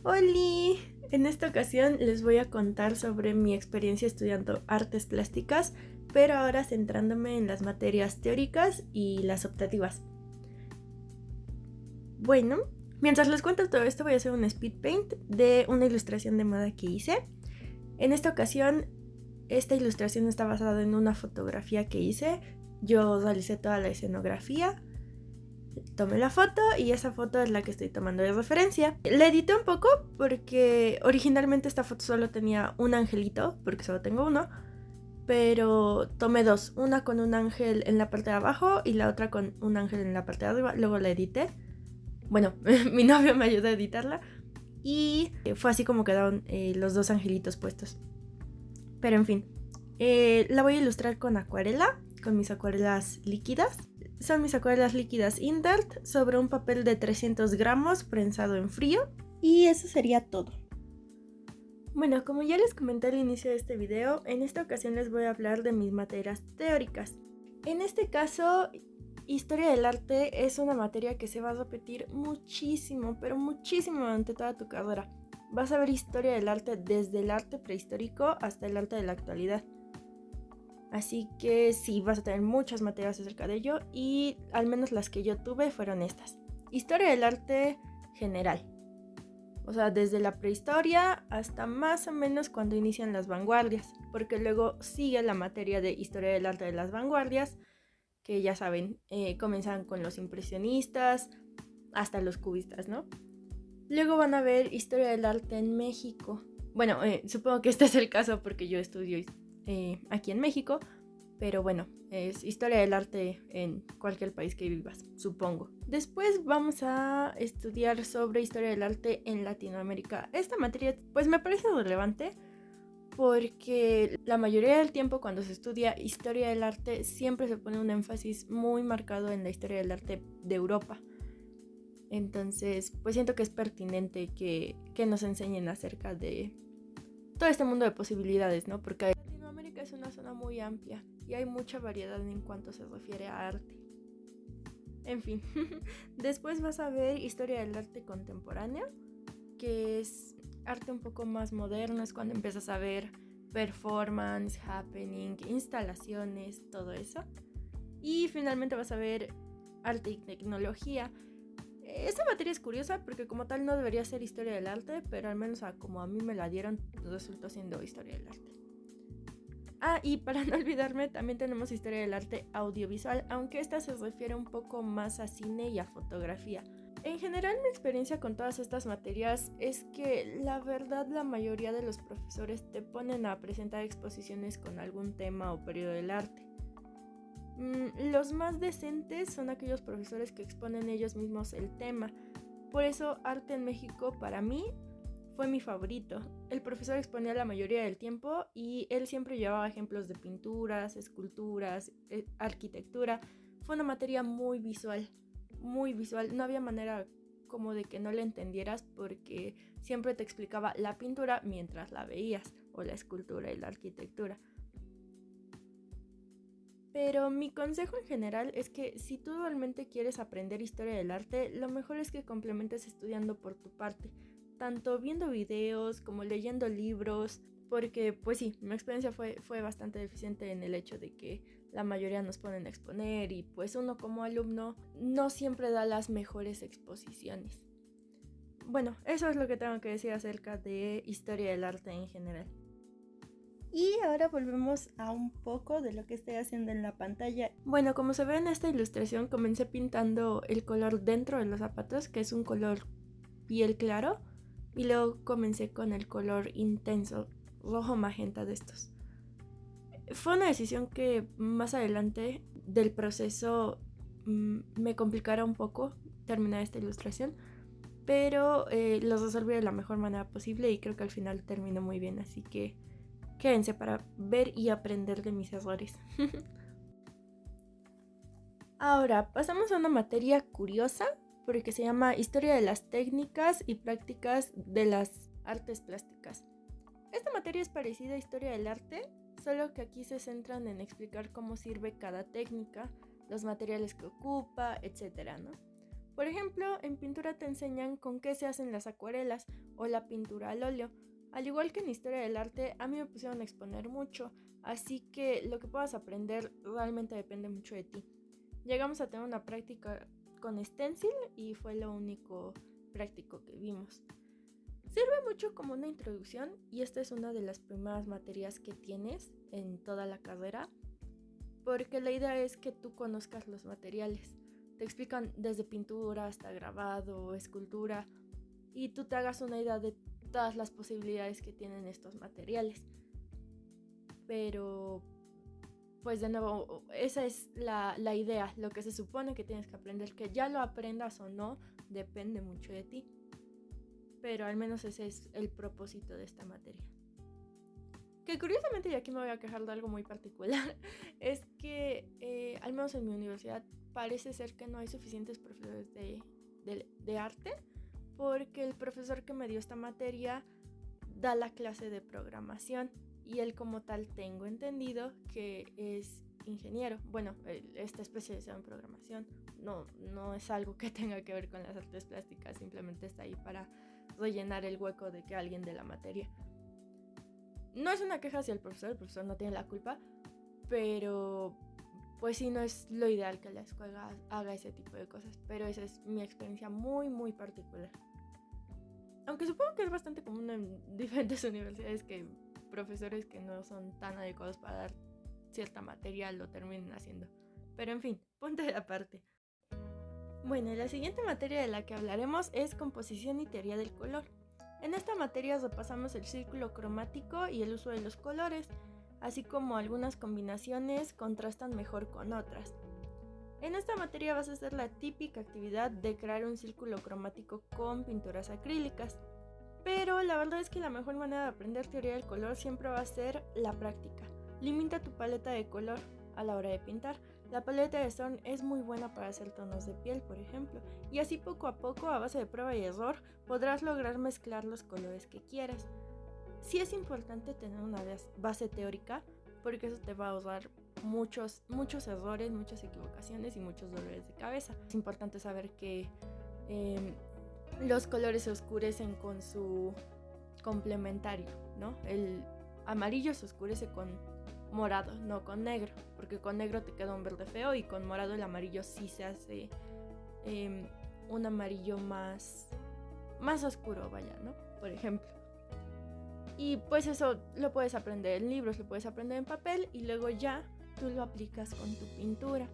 Oli, en esta ocasión les voy a contar sobre mi experiencia estudiando artes plásticas, pero ahora centrándome en las materias teóricas y las optativas. Bueno, mientras les cuento todo esto voy a hacer un speed paint de una ilustración de moda que hice. En esta ocasión, esta ilustración está basada en una fotografía que hice. Yo realicé toda la escenografía, tomé la foto y esa foto es la que estoy tomando de referencia. La edité un poco porque originalmente esta foto solo tenía un angelito, porque solo tengo uno, pero tomé dos, una con un ángel en la parte de abajo y la otra con un ángel en la parte de arriba. Luego la edité. Bueno, mi novio me ayudó a editarla y fue así como quedaron los dos angelitos puestos. Pero en fin, la voy a ilustrar con acuarela, con mis acuarelas líquidas. Son mis acuarelas líquidas Indart sobre un papel de 300 gramos prensado en frío. Y eso sería todo. Bueno, como ya les comenté al inicio de este video, en esta ocasión les voy a hablar de mis materias teóricas. En este caso, historia del arte es una materia que se va a repetir muchísimo, pero muchísimo durante toda tu carrera. Vas a ver historia del arte desde el arte prehistórico hasta el arte de la actualidad. Así que sí, vas a tener muchas materias acerca de ello y al menos las que yo tuve fueron estas. Historia del arte general. O sea, desde la prehistoria hasta más o menos cuando inician las vanguardias. Porque luego sigue la materia de historia del arte de las vanguardias, que ya saben, comienzan con los impresionistas hasta los cubistas, ¿no? Luego van a ver historia del arte en México. Bueno, supongo que este es el caso porque yo estudio aquí en México, pero bueno, es historia del arte en cualquier país que vivas, supongo. Después vamos a estudiar sobre historia del arte en Latinoamérica. Esta materia pues me parece relevante porque la mayoría del tiempo cuando se estudia historia del arte siempre se pone un énfasis muy marcado en la historia del arte de Europa. Entonces, pues siento que es pertinente que nos enseñen acerca de todo este mundo de posibilidades, ¿no? Porque Latinoamérica es una zona muy amplia y hay mucha variedad en cuanto se refiere a arte. En fin, después vas a ver historia del arte contemporáneo, que es arte un poco más moderno, es cuando empiezas a ver performance, happening, instalaciones, todo eso. Y finalmente vas a ver arte y tecnología. Esta materia es curiosa porque como tal no debería ser historia del arte, pero al menos como a mí me la dieron, resultó siendo historia del arte. Ah, y para no olvidarme, también tenemos historia del arte audiovisual, aunque esta se refiere un poco más a cine y a fotografía. En general, mi experiencia con todas estas materias es que la verdad la mayoría de los profesores te ponen a presentar exposiciones con algún tema o periodo del arte. Los más decentes son aquellos profesores que exponen ellos mismos el tema. Por eso Arte en México para mí fue mi favorito. El profesor exponía la mayoría del tiempo y él siempre llevaba ejemplos de pinturas, esculturas, arquitectura. Fue una materia muy visual, muy visual. No había manera como de que no la entendieras porque siempre te explicaba la pintura mientras la veías, o la escultura y la arquitectura. Pero mi consejo en general es que si tú realmente quieres aprender historia del arte, lo mejor es que complementes estudiando por tu parte, tanto viendo videos como leyendo libros, porque pues sí, mi experiencia fue bastante deficiente en el hecho de que la mayoría nos ponen a exponer y pues uno como alumno no siempre da las mejores exposiciones. Bueno, eso es lo que tengo que decir acerca de historia del arte en general. Y ahora volvemos a un poco de lo que estoy haciendo en la pantalla. Bueno, como se ve en esta ilustración, comencé pintando el color dentro de los zapatos, que es un color piel claro, y luego comencé con el color intenso, rojo magenta de estos. Fue una decisión que más adelante del proceso me complicara un poco terminar esta ilustración, pero lo resolví de la mejor manera posible y creo que al final terminó muy bien, así que quédense para ver y aprender de mis errores. Ahora, pasamos a una materia curiosa, porque se llama Historia de las técnicas y prácticas de las artes plásticas. Esta materia es parecida a Historia del arte, solo que aquí se centran en explicar cómo sirve cada técnica, los materiales que ocupa, etc., ¿no? Por ejemplo, en pintura te enseñan con qué se hacen las acuarelas o la pintura al óleo. Al igual que en historia del arte, a mí me pusieron a exponer mucho, así que lo que puedas aprender realmente depende mucho de ti. Llegamos a tener una práctica con stencil y fue lo único práctico que vimos. Sirve mucho como una introducción y esta es una de las primeras materias que tienes en toda la carrera, porque la idea es que tú conozcas los materiales. Te explican desde pintura hasta grabado, escultura, y tú te hagas una idea de todas las posibilidades que tienen estos materiales. Pero, pues de nuevo, esa es la idea, lo que se supone que tienes que aprender, que ya lo aprendas o no, depende mucho de ti. Pero al menos ese es el propósito de esta materia. Que curiosamente, y aquí me voy a quejar de algo muy particular, es que al menos en mi universidad parece ser que no hay suficientes profesores de arte, porque el profesor que me dio esta materia da la clase de programación y él como tal tengo entendido que es ingeniero. Bueno, él está especializado en programación, no es algo que tenga que ver con las artes plásticas, simplemente está ahí para rellenar el hueco de que alguien de la materia. No es una queja hacia el profesor no tiene la culpa, pero pues sí, no es lo ideal que la escuela haga ese tipo de cosas, pero esa es mi experiencia muy, muy particular. Aunque supongo que es bastante común en diferentes universidades que profesores que no son tan adecuados para dar cierta materia lo terminen haciendo. Pero en fin, punto de aparte. Bueno, la siguiente materia de la que hablaremos es composición y teoría del color. En esta materia repasamos el círculo cromático y el uso de los colores, así como algunas combinaciones contrastan mejor con otras. En esta materia vas a hacer la típica actividad de crear un círculo cromático con pinturas acrílicas, pero la verdad es que la mejor manera de aprender teoría del color siempre va a ser la práctica. Limita tu paleta de color a la hora de pintar. La paleta de Storm es muy buena para hacer tonos de piel, por ejemplo, y así poco a poco, a base de prueba y error, podrás lograr mezclar los colores que quieras. Sí es importante tener una base teórica, porque eso te va a ahorrar muchos errores, muchas equivocaciones y muchos dolores de cabeza. Es importante saber que los colores se oscurecen con su complementario, ¿no? El amarillo se oscurece con morado, no con negro, porque con negro te queda un verde feo y con morado el amarillo sí se hace un amarillo más oscuro, vaya, ¿no? Por ejemplo. Y pues eso lo puedes aprender en libros, lo puedes aprender en papel y luego ya tú lo aplicas con tu pintura.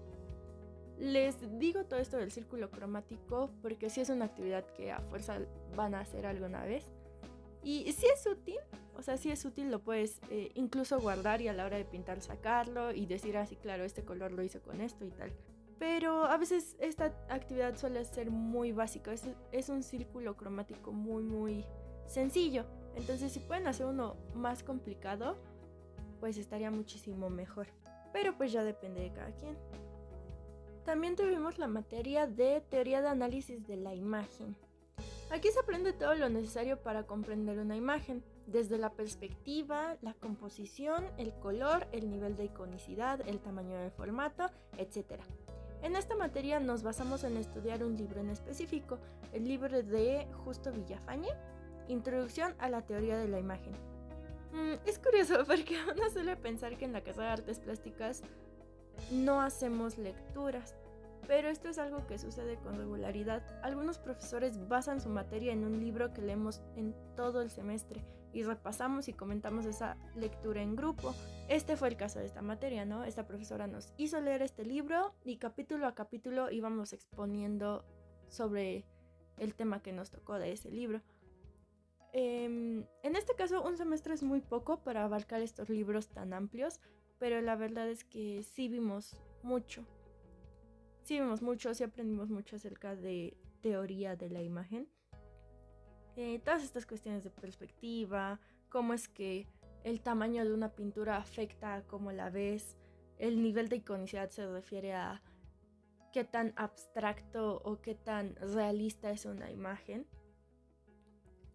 Les digo todo esto del círculo cromático porque sí es una actividad que a fuerza van a hacer alguna vez. Y sí es útil, o sea, sí es útil, lo puedes incluso guardar y a la hora de pintar sacarlo y decir así, claro, este color lo hice con esto y tal. Pero a veces esta actividad suele ser muy básica, es un círculo cromático muy, muy sencillo. Entonces, si pueden hacer uno más complicado, pues estaría muchísimo mejor. Pero pues ya depende de cada quien. También tuvimos la materia de teoría de análisis de la imagen. Aquí se aprende todo lo necesario para comprender una imagen, desde la perspectiva, la composición, el color, el nivel de iconicidad, el tamaño del formato, etc. En esta materia nos basamos en estudiar un libro en específico, el libro de Justo Villafañe, Introducción a la teoría de la imagen. Es curioso porque uno suele pensar que en la carrera de artes plásticas no hacemos lecturas, pero esto es algo que sucede con regularidad. Algunos profesores basan su materia en un libro que leemos en todo el semestre y repasamos y comentamos esa lectura en grupo. Este fue el caso de esta materia, ¿no? Esta profesora nos hizo leer este libro y capítulo a capítulo íbamos exponiendo sobre el tema que nos tocó de ese libro. En este caso, un semestre es muy poco para abarcar estos libros tan amplios, pero la verdad es que sí vimos mucho. Sí aprendimos mucho acerca de teoría de la imagen. Todas estas cuestiones de perspectiva, cómo es que el tamaño de una pintura afecta a cómo la ves, el nivel de iconicidad se refiere a qué tan abstracto o qué tan realista es una imagen.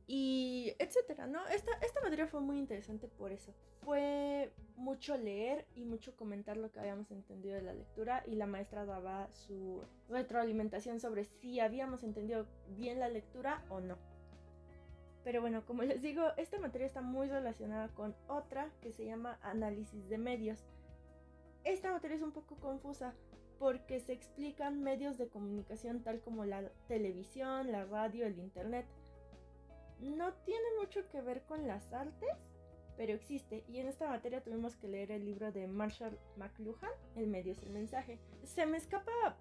Y etcétera, ¿no? Esta materia fue muy interesante por eso. Fue mucho leer y mucho comentar lo que habíamos entendido de la lectura, y la maestra daba su retroalimentación sobre si habíamos entendido bien la lectura o no. Pero bueno, como les digo, esta materia está muy relacionada con otra que se llama análisis de medios. Esta materia es un poco confusa porque se explican medios de comunicación tal como la televisión, la radio, el internet. No tiene mucho que ver con las artes, pero existe, y en esta materia tuvimos que leer el libro de Marshall McLuhan, El medio es el mensaje. Se me escapa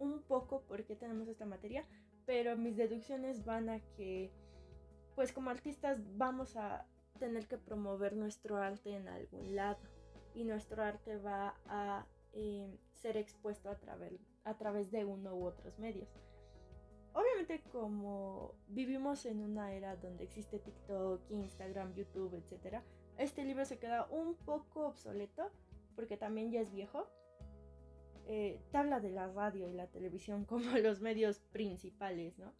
un poco por qué tenemos esta materia, pero mis deducciones van a que, pues como artistas vamos a tener que promover nuestro arte en algún lado, y nuestro arte va a ser expuesto a través de uno u otros medios. Obviamente, como vivimos en una era donde existe TikTok, Instagram, YouTube, etc., este libro se queda un poco obsoleto porque también ya es viejo. Te habla de la radio y la televisión como los medios principales, ¿no?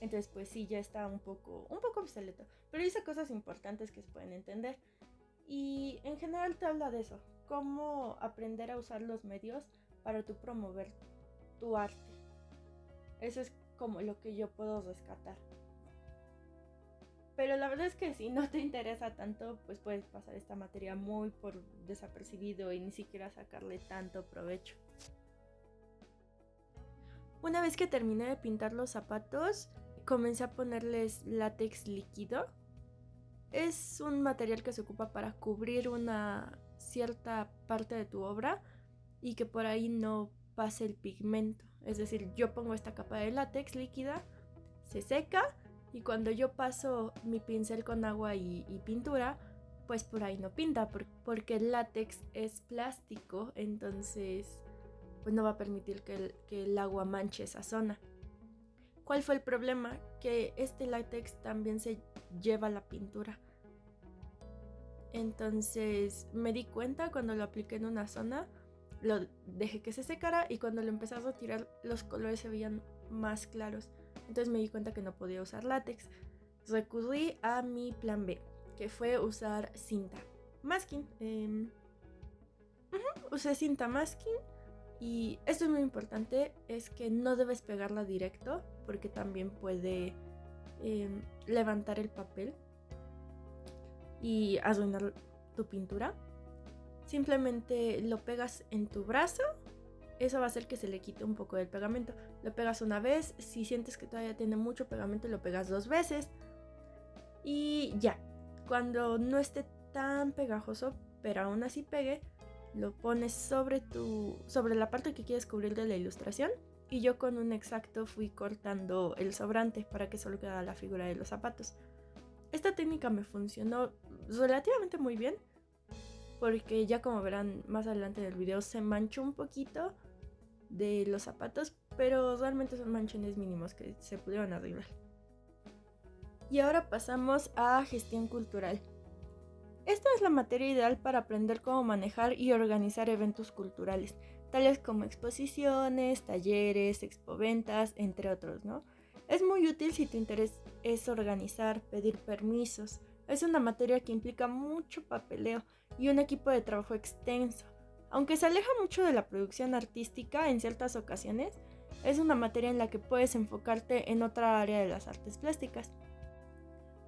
Entonces, pues sí, ya está un poco obsoleto, pero dice cosas importantes que se pueden entender. Y en general te habla de eso, cómo aprender a usar los medios para tú promover tu arte. Eso es como lo que yo puedo rescatar. Pero la verdad es que si no te interesa tanto, pues puedes pasar esta materia muy por desapercibido y ni siquiera sacarle tanto provecho. Una vez que terminé de pintar los zapatos, comencé a ponerles látex líquido. Es un material que se ocupa para cubrir una cierta parte de tu obra y que por ahí no pase el pigmento. Es decir, yo pongo esta capa de látex líquida, se seca, y cuando yo paso mi pincel con agua y pintura, pues por ahí no pinta, porque el látex es plástico, entonces pues no va a permitir que el agua manche esa zona. ¿Cuál fue el problema? Que este látex también se lleva la pintura. Entonces me di cuenta cuando lo apliqué en una zona, lo dejé que se secara, y cuando lo empecé a retirar los colores se veían más claros. Entonces me di cuenta que no podía usar látex. Recurrí a mi plan B, que fue usar cinta masking. Usé cinta masking, y esto es muy importante, es que no debes pegarla directo porque también puede levantar el papel y arruinar tu pintura. Simplemente lo pegas en tu brazo. Eso va a hacer que se le quite un poco del pegamento. Lo pegas una vez. Si sientes que todavía tiene mucho pegamento, lo pegas 2 veces. Y ya. Cuando no esté tan pegajoso, pero aún así pegue, lo pones sobre la parte que quieres cubrir de la ilustración. Y yo con un X-Acto fui cortando el sobrante para que solo quedara la figura de los zapatos. Esta técnica me funcionó relativamente muy bien, porque ya como verán más adelante en el video se manchó un poquito de los zapatos, pero realmente son manchones mínimos que se pudieron arreglar. Y ahora pasamos a gestión cultural. Esta es la materia ideal para aprender cómo manejar y organizar eventos culturales, tales como exposiciones, talleres, expoventas, entre otros, ¿no? Es muy útil si tu interés es organizar, pedir permisos. Es una materia que implica mucho papeleo y un equipo de trabajo extenso. Aunque se aleja mucho de la producción artística en ciertas ocasiones, es una materia en la que puedes enfocarte en otra área de las artes plásticas.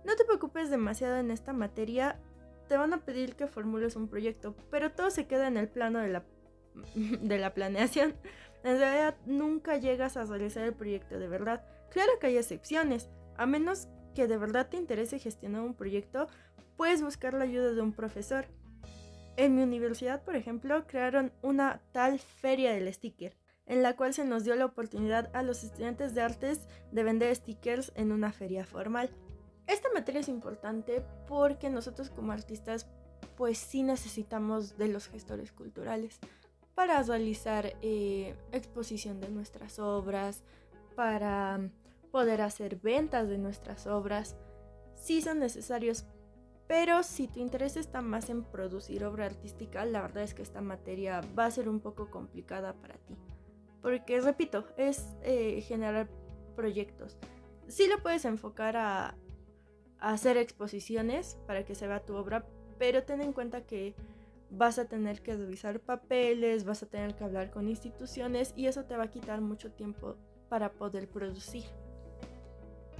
No te preocupes demasiado en esta materia, te van a pedir que formules un proyecto, pero todo se queda en el plano de la planeación. En realidad nunca llegas a realizar el proyecto de verdad. Claro que hay excepciones, a menos que de verdad te interese gestionar un proyecto, puedes buscar la ayuda de un profesor. En mi universidad, por ejemplo, crearon una tal feria del sticker, en la cual se nos dio la oportunidad a los estudiantes de artes de vender stickers en una feria formal. Esta materia es importante porque nosotros como artistas pues sí necesitamos de los gestores culturales para realizar exposición de nuestras obras, para poder hacer ventas de nuestras obras. Sí son necesarios, pero si tu interés está más en producir obra artística, la verdad es que esta materia va a ser un poco complicada para ti. Porque, repito, es generar proyectos. Sí lo puedes enfocar a hacer exposiciones para que se vea tu obra, pero ten en cuenta que vas a tener que revisar papeles, vas a tener que hablar con instituciones y eso te va a quitar mucho tiempo para poder producir.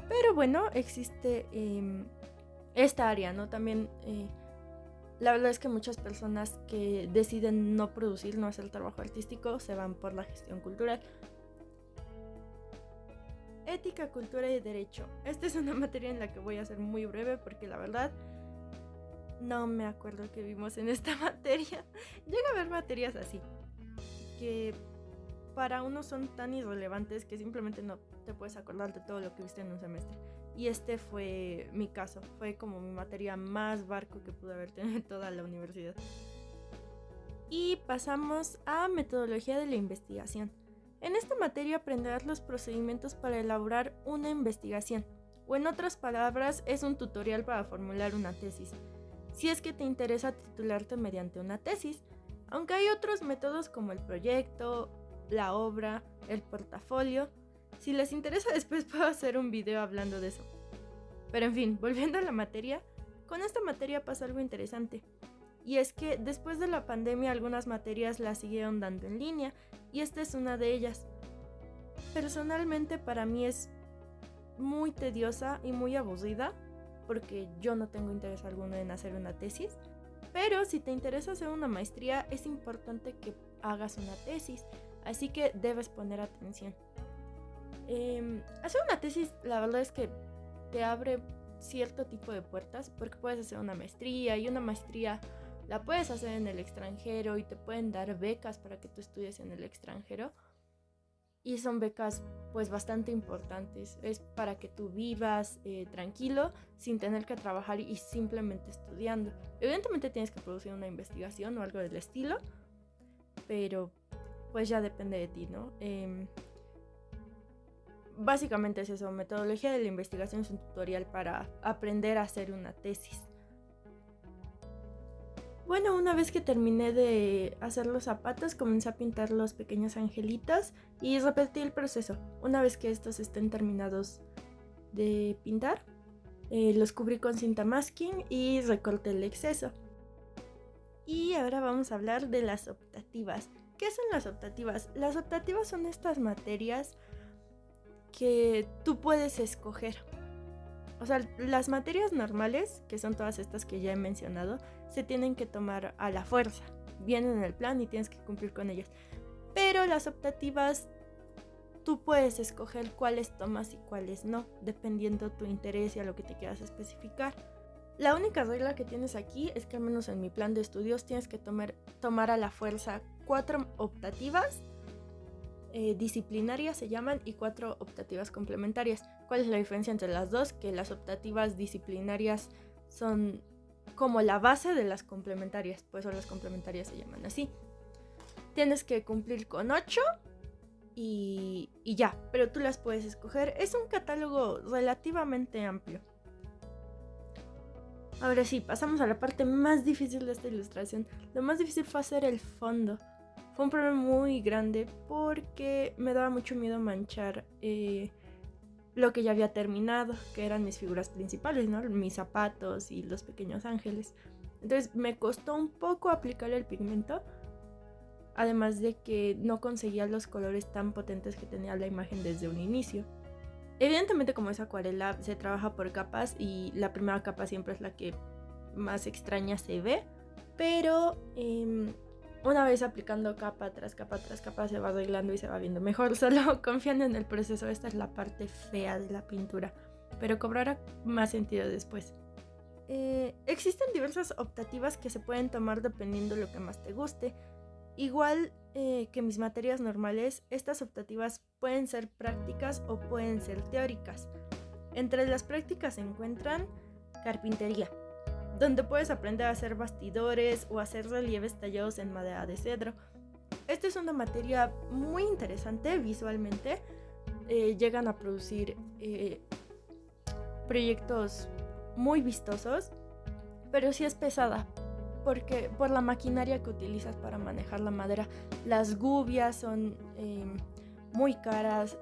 Pero bueno, existe esta área, ¿no? También la verdad es que muchas personas que deciden no producir, no hacer trabajo artístico, se van por la gestión cultural. Ética, cultura y derecho. Esta es una materia en la que voy a ser muy breve porque la verdad no me acuerdo qué vimos en esta materia. Llega a haber materias así, que para uno son tan irrelevantes que simplemente no te puedes acordar de todo lo que viste en un semestre. Y este fue mi caso, fue como mi materia más barco que pude haber tenido en toda la universidad. Y pasamos a metodología de la investigación. En esta materia aprenderás los procedimientos para elaborar una investigación, o en otras palabras, es un tutorial para formular una tesis, si es que te interesa titularte mediante una tesis, aunque hay otros métodos como el proyecto, la obra, el portafolio. Si les interesa, después puedo hacer un video hablando de eso. Pero en fin, volviendo a la materia, con esta materia pasa algo interesante. Y es que después de la pandemia algunas materias las siguieron dando en línea y esta es una de ellas. Personalmente para mí es muy tediosa y muy aburrida porque yo no tengo interés alguno en hacer una tesis. Pero si te interesa hacer una maestría es importante que hagas una tesis, así que debes poner atención. Hacer una tesis la verdad es que te abre cierto tipo de puertas porque puedes hacer una maestría y una maestría la puedes hacer en el extranjero y te pueden dar becas para que tú estudies en el extranjero y son becas pues bastante importantes, es para que tú vivas tranquilo sin tener que trabajar y simplemente estudiando. Evidentemente tienes que producir una investigación o algo del estilo, pero pues ya depende de ti, ¿no? Básicamente es eso, metodología de la investigación es un tutorial para aprender a hacer una tesis. Bueno, una vez que terminé de hacer los zapatos, comencé a pintar los pequeños angelitos y repetí el proceso. Una vez que estos estén terminados de pintar, los cubrí con cinta masking y recorté el exceso. Y ahora vamos a hablar de las optativas. ¿Qué son las optativas? Las optativas son estas materias que tú puedes escoger. O sea, las materias normales, que son todas estas que ya he mencionado, se tienen que tomar a la fuerza. Vienen en el plan y tienes que cumplir con ellas. Pero las optativas, tú puedes escoger cuáles tomas y cuáles no, dependiendo tu interés y a lo que te quieras especificar. La única regla que tienes aquí es que al menos en mi plan de estudios tienes que tomar a la fuerza 4 optativas disciplinarias se llaman y 4 optativas complementarias. ¿Cuál es la diferencia entre las dos? Que las optativas disciplinarias son como la base de las complementarias, por eso las complementarias se llaman así. Tienes que cumplir con 8 y ya, pero tú las puedes escoger. Es un catálogo relativamente amplio. Ahora sí, pasamos a la parte más difícil de esta ilustración. Lo más difícil fue hacer el fondo. Fue un problema muy grande porque me daba mucho miedo manchar lo que ya había terminado, que eran mis figuras principales, ¿no? Mis zapatos y los pequeños ángeles. Entonces me costó un poco aplicar el pigmento, además de que no conseguía los colores tan potentes que tenía la imagen desde un inicio. Evidentemente, como es acuarela, se trabaja por capas y la primera capa siempre es la que más extraña se ve, pero una vez aplicando capa tras capa tras capa se va arreglando y se va viendo mejor, solo confiando en el proceso. Esta es la parte fea de la pintura, pero cobrará más sentido después. Existen diversas optativas que se pueden tomar dependiendo de lo que más te guste. Igual que mis materias normales, estas optativas pueden ser prácticas o pueden ser teóricas. Entre las prácticas se encuentran carpintería, donde puedes aprender a hacer bastidores o hacer relieves tallados en madera de cedro. Esta es una materia muy interesante visualmente. Llegan a producir proyectos muy vistosos, pero sí es pesada porque por la maquinaria que utilizas para manejar la madera. Las gubias son muy caras.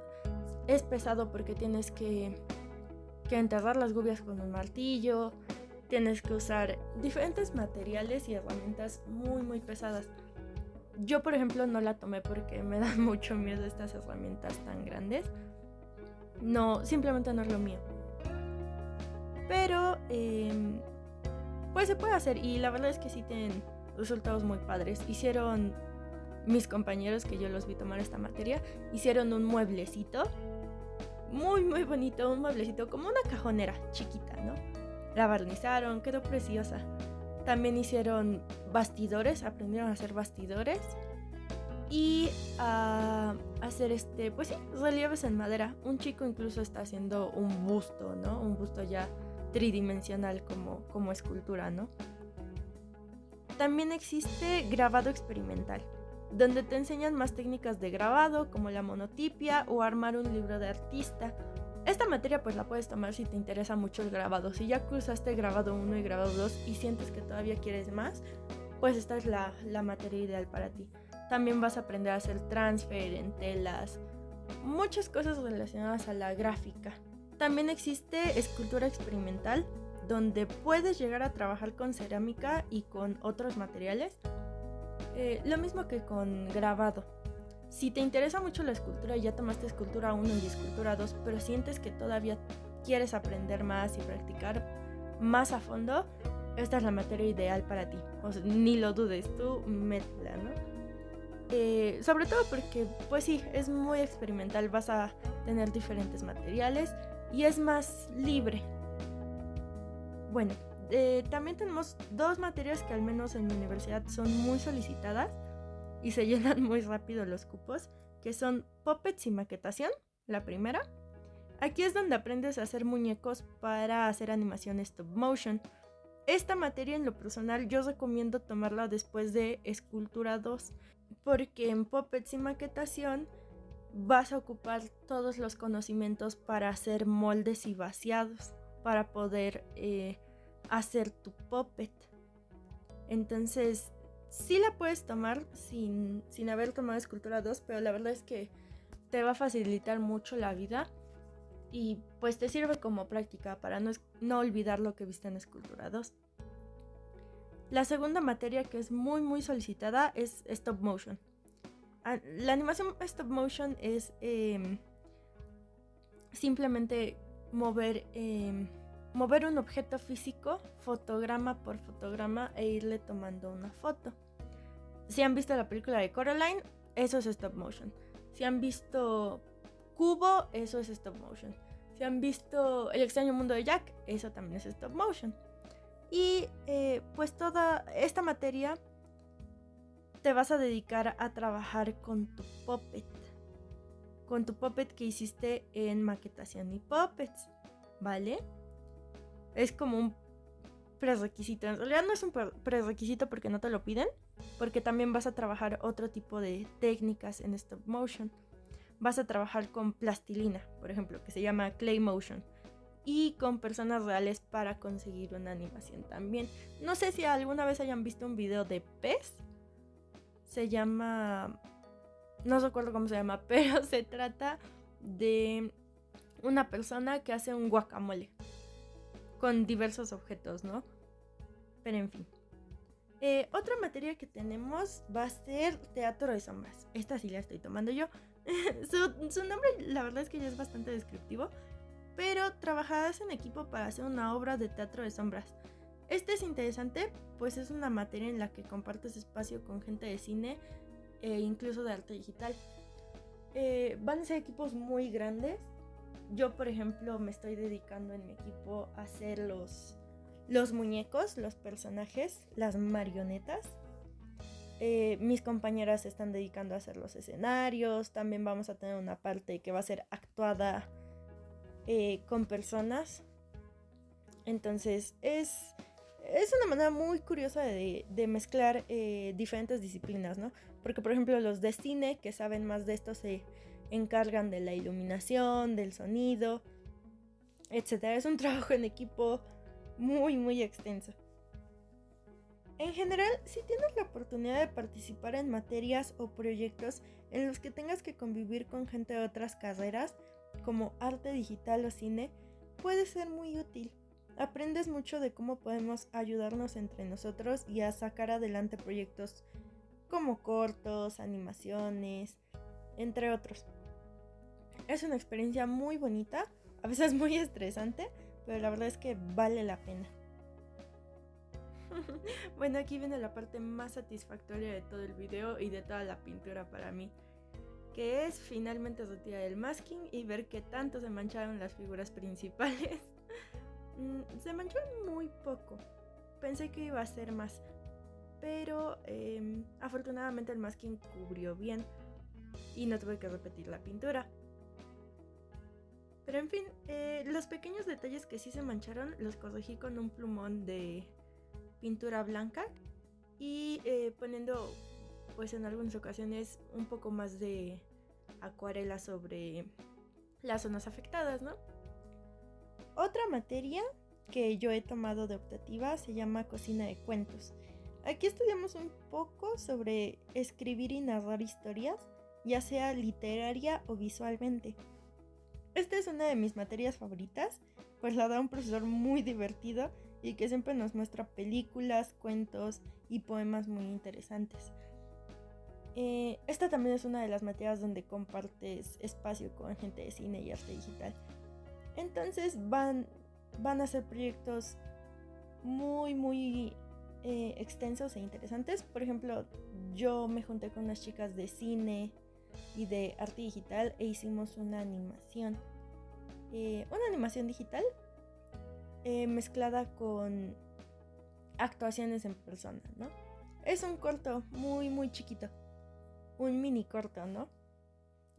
Es pesado porque tienes que que enterrar las gubias con un martillo, tienes que usar diferentes materiales y herramientas muy muy pesadas. Yo, por ejemplo, no la tomé porque me dan mucho miedo estas herramientas tan grandes. No, simplemente no es lo mío. Pero, pues se puede hacer y la verdad es que sí tienen resultados muy padres. Hicieron, mis compañeros que yo los vi tomar esta materia, hicieron un mueblecito muy muy bonito, un mueblecito como una cajonera chiquita, ¿no? La barnizaron, quedó preciosa. También hicieron bastidores, aprendieron a hacer bastidores y a hacer pues sí, relieves en madera. Un chico incluso está haciendo un busto, ¿no? Un busto ya tridimensional como escultura, ¿no? También existe grabado experimental, donde te enseñan más técnicas de grabado como la monotipia o armar un libro de artista. Esta materia pues la puedes tomar si te interesa mucho el grabado. Si ya cruzaste grabado 1 y grabado 2 y sientes que todavía quieres más, pues esta es la materia ideal para ti. También vas a aprender a hacer transfer en telas, muchas cosas relacionadas a la gráfica. También existe escultura experimental, donde puedes llegar a trabajar con cerámica y con otros materiales. Lo mismo que con grabado. Si te interesa mucho la escultura y ya tomaste escultura 1 y escultura 2, pero sientes que todavía quieres aprender más y practicar más a fondo, esta es la materia ideal para ti. O sea, ni lo dudes, tú métela, ¿no? Sobre todo porque, pues sí, es muy experimental, vas a tener diferentes materiales y es más libre. Bueno, también tenemos 2 materias que al menos en mi universidad son muy solicitadas y se llenan muy rápido los cupos, que son puppets y maquetación, la primera. Aquí es donde aprendes a hacer muñecos para hacer animación stop motion. Esta materia en lo personal yo recomiendo tomarla después de escultura 2, porque en puppets y maquetación vas a ocupar todos los conocimientos para hacer moldes y vaciados, para poder hacer tu puppet. Entonces sí la puedes tomar sin haber tomado escultura 2, pero la verdad es que te va a facilitar mucho la vida y pues te sirve como práctica para no olvidar lo que viste en escultura 2. La segunda materia que es muy muy solicitada es stop motion. La animación stop motion es simplemente mover un objeto físico fotograma por fotograma e irle tomando una foto. Si han visto la película de Coraline, eso es stop motion. Si han visto Cubo, eso es stop motion. Si han visto El extraño mundo de Jack, eso también es stop motion. Y pues toda esta materia te vas a dedicar a trabajar con tu puppet. Con tu puppet que hiciste en maquetación y puppets, ¿vale? Es como un prerequisito. En realidad no es un prerequisito porque no te lo piden, porque también vas a trabajar otro tipo de técnicas en stop motion. Vas a trabajar con plastilina, por ejemplo, que se llama clay motion, y con personas reales para conseguir una animación también. No sé si alguna vez hayan visto un video de pez. Se llama... no recuerdo cómo se llama, pero se trata de una persona que hace un guacamole con diversos objetos, ¿no? Pero en fin. Otra materia que tenemos va a ser teatro de sombras. Esta sí la estoy tomando yo. Su nombre la verdad es que ya es bastante descriptivo, pero trabajarás en equipo para hacer una obra de teatro de sombras. Este es interesante, pues es una materia en la que compartes espacio con gente de cine e incluso de arte digital. Van a ser equipos muy grandes. Yo, por ejemplo, me estoy dedicando en mi equipo a hacer los muñecos, los personajes, las marionetas. Mis compañeras se están dedicando a hacer los escenarios. También vamos a tener una parte que va a ser actuada con personas. Entonces es una manera muy curiosa de mezclar diferentes disciplinas, ¿no? Porque, por ejemplo, los de cine que saben más de esto se encargan de la iluminación, del sonido, etc. Es un trabajo en equipo muy, muy extenso. En general, si tienes la oportunidad de participar en materias o proyectos en los que tengas que convivir con gente de otras carreras, como arte digital o cine, puede ser muy útil. Aprendes mucho de cómo podemos ayudarnos entre nosotros y a sacar adelante proyectos como cortos, animaciones, entre otros. Es una experiencia muy bonita, a veces muy estresante, pero la verdad es que vale la pena. Bueno, aquí viene la parte más satisfactoria de todo el video y de toda la pintura para mí, que es finalmente retirar el masking y ver qué tanto se mancharon las figuras principales. Se manchó muy poco, pensé que iba a ser más, pero afortunadamente el masking cubrió bien y no tuve que repetir la pintura. Pero en fin, los pequeños detalles que sí se mancharon los corregí con un plumón de pintura blanca y poniendo pues en algunas ocasiones un poco más de acuarela sobre las zonas afectadas, ¿no? Otra materia que yo he tomado de optativa se llama cocina de cuentos. Aquí estudiamos un poco sobre escribir y narrar historias, ya sea literaria o visualmente. Esta es una de mis materias favoritas, pues la da un profesor muy divertido y que siempre nos muestra películas, cuentos y poemas muy interesantes. Esta también es una de las materias donde compartes espacio con gente de cine y arte digital. Entonces van a ser proyectos muy extensos e interesantes. Por ejemplo, yo me junté con unas chicas de cine y de arte digital e hicimos una animación. Una animación digital mezclada con actuaciones en persona, ¿no? Es un corto muy chiquito, un mini corto, ¿no?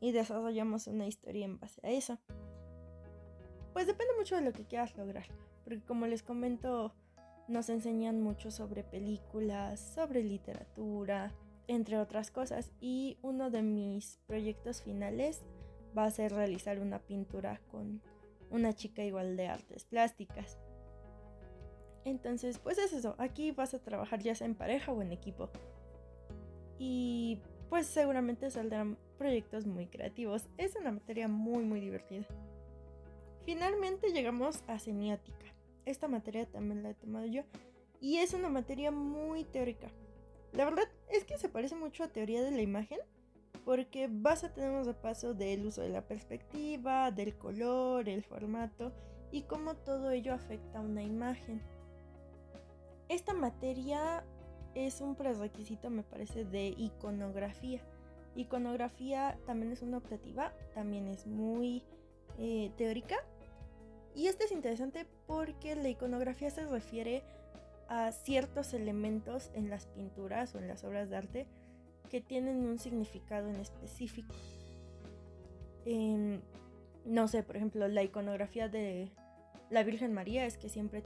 Y desarrollamos una historia en base a eso. Pues depende mucho de lo que quieras lograr, porque como les comento, nos enseñan mucho sobre películas, sobre literatura, entre otras cosas, y uno de mis proyectos finales va a ser realizar una pintura con una chica igual de artes plásticas. Entonces, pues es eso, aquí vas a trabajar ya sea en pareja o en equipo. Y pues seguramente saldrán proyectos muy creativos. Es una materia muy divertida. Finalmente llegamos a semiótica. Esta materia también la he tomado yo y es una materia muy teórica. La verdad es que se parece mucho a teoría de la imagen porque vas a tener un repaso del uso de la perspectiva, del color, el formato y cómo todo ello afecta a una imagen. Esta materia es un prerequisito, me parece, de iconografía. Iconografía también es una optativa, también es muy teórica. Y esto es interesante porque la iconografía se refiere a ciertos elementos en las pinturas o en las obras de arte que tienen un significado en específico. No sé, por ejemplo, la iconografía de la Virgen María es que siempre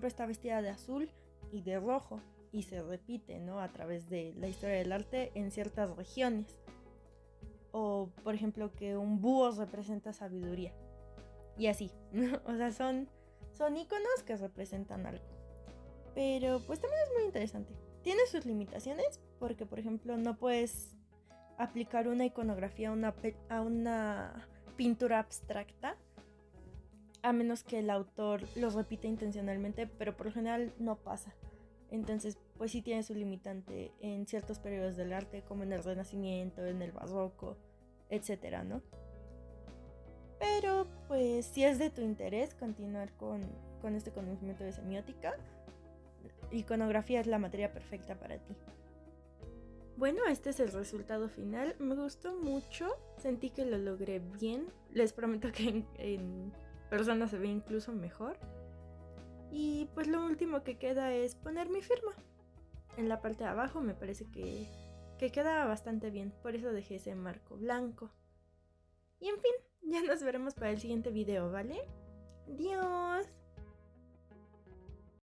está vestida de azul y de rojo y se repite, ¿no? A través de la historia del arte en ciertas regiones. O, por ejemplo, que un búho representa sabiduría. Y así, o sea, son iconos que representan algo. Pero pues también es muy interesante. Tiene sus limitaciones porque, por ejemplo, no puedes aplicar una iconografía a una pintura abstracta a menos que el autor lo repita intencionalmente, pero por lo general no pasa. Entonces, pues sí tiene su limitante en ciertos periodos del arte, como en el Renacimiento, en el Barroco, etcétera, ¿no? Pero pues si es de tu interés continuar con este conocimiento de semiótica, iconografía es la materia perfecta para ti. Bueno, este es el resultado final. Me gustó mucho, sentí que lo logré bien. Les prometo que en persona se ve incluso mejor. Y pues lo último que queda es poner mi firma. En la parte de abajo me parece que queda bastante bien, por eso dejé ese marco blanco. Y en fin, ya nos veremos para el siguiente video, ¿vale? ¡Adiós!